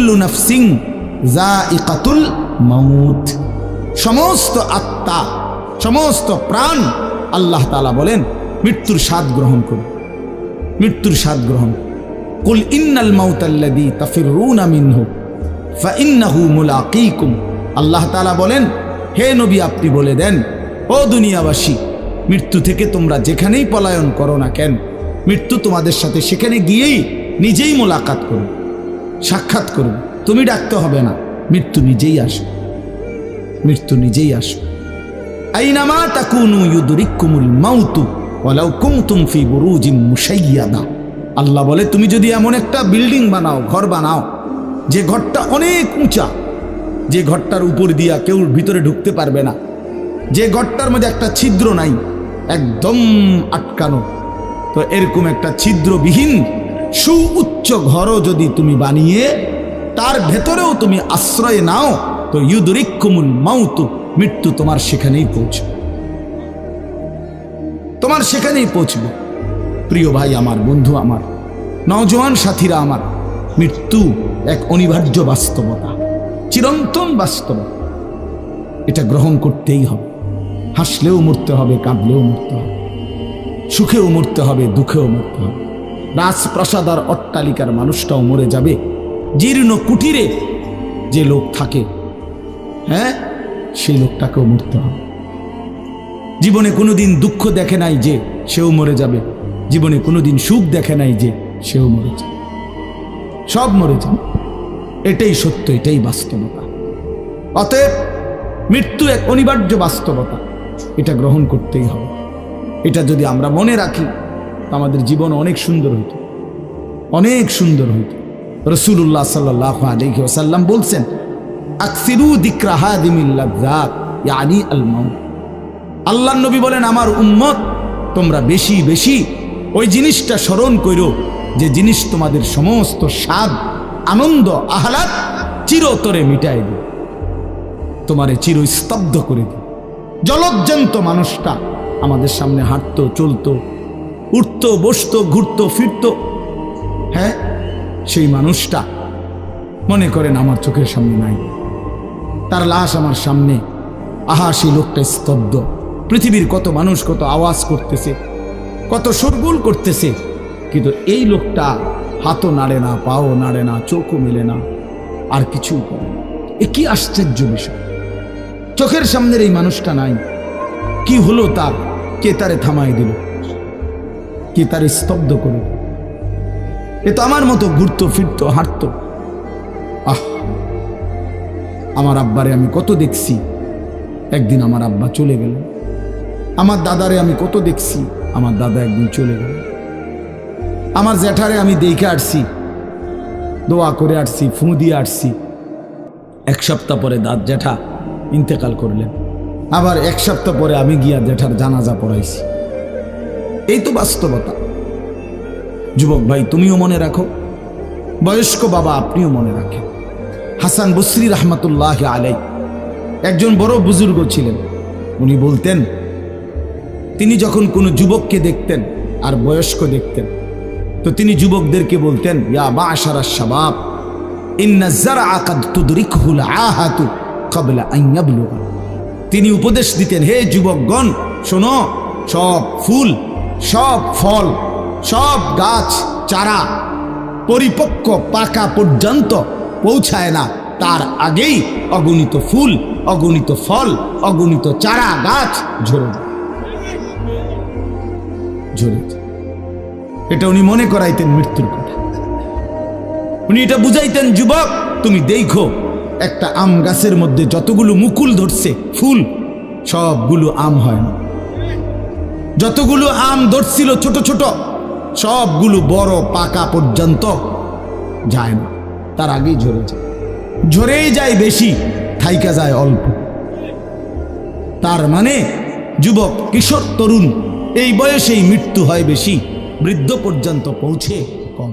কুল্লু নাফসিন যায়িকাতুল মাউত, সমস্ত আত্মা, সমস্ত প্রাণ আল্লাহ তাআলা বলেন মৃত্যুর স্বাদ গ্রহণ করুন, মৃত্যুর স্বাদ গ্রহণ। কুল ইন্নাল মাউতাল্লাযী তাফিরুনা মিনহু ফাইন্নাহু মুলাকীকুম, আল্লাহ তাআলা বলেন হে নবী আপনি বলে দেন ও দুনিয়াবাসী, মৃত্যু থেকে তোমরা যেখানেই পলায়ন করো না কেন, মৃত্যু তোমাদের সাথে সেখানে গিয়েই নিজেই মোলাকাত করো, সাক্ষাৎ করো। তুমি ডাকতে হবে না, মৃত্যু নিজেই আসবে, মৃত্যু নিজেই আসবে। আইনামা তাকুনু ইউদরিকুমুল মাউতু ওয়ালাউ কুনতুম ফি বুরুজিম মুশাইয়াদা, আল্লাহ বলে তুমি যদি এমন একটা বিল্ডিং বানাও, ঘর বানাও, যে ঘরটা অনেক উঁচা, যে ঘরটার উপর দিয়া কেউ ভিতরে ঢুকতে পারবে না, যে ঘরটার মধ্যে একটা ছিদ্র নাই, একদম আটকানো, তো এরকম একটা ছিদ্রবিহীন সুউচ্চ ঘরও যদি তুমি বানিয়ে তার ভেতরেও তুমি আশ্রয় নাও, তো ইউদরিকুমুল মাউতু, মৃত্যু তোমার সেখানেই পৌঁছবে, তোমার সেখানেই পৌঁছবে। প্রিয় ভাই আমার, বন্ধু আমার, নওজোয়ান সাথীরা আমার, মৃত্যু এক অনিবার্য বাস্তবতা, চিরন্তন বাস্তবতা, এটা গ্রহণ করতেই হবে। হাসলেও মরতে হবে, কাঁদলেও মরতে হবে, সুখেও মরতে হবে, দুঃখেও মরতে হবে। রাজপ্রাসাদ আর অট্টালিকার মানুষটাও মরে যাবে, জীর্ণ কুটিরে যে লোক থাকে, হ্যাঁ, সেই লোকটাকেও মরতে হবে। জীবনে কোনোদিন দুঃখ দেখে নাই যে সেও মরে যাবে, জীবনে কোনোদিন সুখ দেখে নাই যে সেও মরে যাবে, সব মরে যাবে। এটাই সত্য, এটাই বাস্তবতা। অতএব মৃত্যু এক অনিবার্য বাস্তবতা, এটা গ্রহণ করতেই হবে। এটা যদি আমরা মনে রাখি আমাদের জীবন অনেক সুন্দর হইত, অনেক সুন্দর হইত। রাসূলুল্লাহ সাল্লাল্লাহু আলাইহি ওয়াসাল্লাম বলছেন আকসিরু যিকরা হাদিমিল লাযযাত ইয়ানি আল মাউত, আল্লাহর নবী বলেন আমার উম্মত তোমরা বেশি বেশি ওই জিনিসটা স্মরণ করো যে জিনিস তোমাদের সমস্ত স্বাদ, আনন্দ, আহ্লাদ চিরতরে মিটাই দিবে, তোমারে চিরস্তব্ধ করে দিবে। জলজ্জান্ত মানুষটা আমাদের সামনে হাঁটতো, চলতো, উঠতো, বসতো, ঘুরতো, ফিরতো, হ্যাঁ, সেই মানুষটা মনে করেন আমার চোখের সামনে নাই, তার লাশ আমার সামনে, আহা সেই লোকটা স্তব্ধ। পৃথিবীর কত মানুষ কত আওয়াজ করতেছে, কত শোরগোল করতেছে, কিন্তু এই লোকটা হাতও নাড়ে না, পাও নাড়ে না, চোখও মেলে না, আর কিছুই করে না। এ কি আশ্চর্য বিষয়! চোখের সামনের এই মানুষটা নাই, কি হলো তার? কে তারে থামাই দিল? কে তারে স্তব্ধ করে? এ তো আমার মতো ঘুরতো, ফিরতো, হাঁটতো। আহ, আমার আব্বারে আমি কত দেখছি, একদিন আমার আব্বা চলে গেল। আমার দাদারে আমি কত দেখছি, আমার দাদা একদিন চলে গেল। আমার জ্যাঠারে আমি দেখে আসছি, দোয়া করে আসছি, ফুঁ দিয়ে আসছি। এক সপ্তাহ পরে জ্যাঠা ইন্তেকাল করলেন, আবার এক সপ্তাহ পরে আমি গিয়া জ্যাঠার জানাজা পড়াইছি। এই তো বাস্তবতা। যুবক ভাই তুমিও মনে রাখো, বয়স্ক বাবা আপনিও মনে রাখেন। হাসান বসরি রহমতুল্লাহ আলাই একজন বড় বুজুর্গ ছিলেন। উনি বলতেন, তিনি যখন কোনো যুবককে দেখতেন আর বয়স্ক দেখতেন, তো তিনি যুবকদেরকে বলতেন ইয়া মা'শারাশ শাবাব ইন্না যারআ কাদ তুদরিকুহুল আহাতু ক্বাবলা আন ইয়াবলুগা। তিনি উপদেশ দিতেন, হে যুবকগণ শোনো, সব ফুল, সব ফল, সব গাছ চারা পরিপক্ক পাকা পর্যন্ত পৌঁছায় না, তার আগেই অগণিত ফুল, অগণিত ফল, অগণিত চারা গাছ ঝরে ঝরে। এটা উনি মনে করাইতেন মৃত্যুর কথা। উনি এটা বুঝাইতেন, যুবক তুমি দেখো একটা আম গাছের মধ্যে যতগুলো মুকুল ধরছে ফুল, সবগুলো আম হয় না। যতগুলো আম ধরছিল ছোট ছোট, সবগুলো বড় পাকা পর্যন্ত যায় না, তার আগেই ঝরে যায়। ঝরেই যায় বেশি, থাইকা যায় অল্প। তার মানে যুবক, কিশোর, তরুণ এই বয়সেই মৃত্যু হয় বেশি, বৃদ্ধ পর্যন্ত পৌঁছে কম।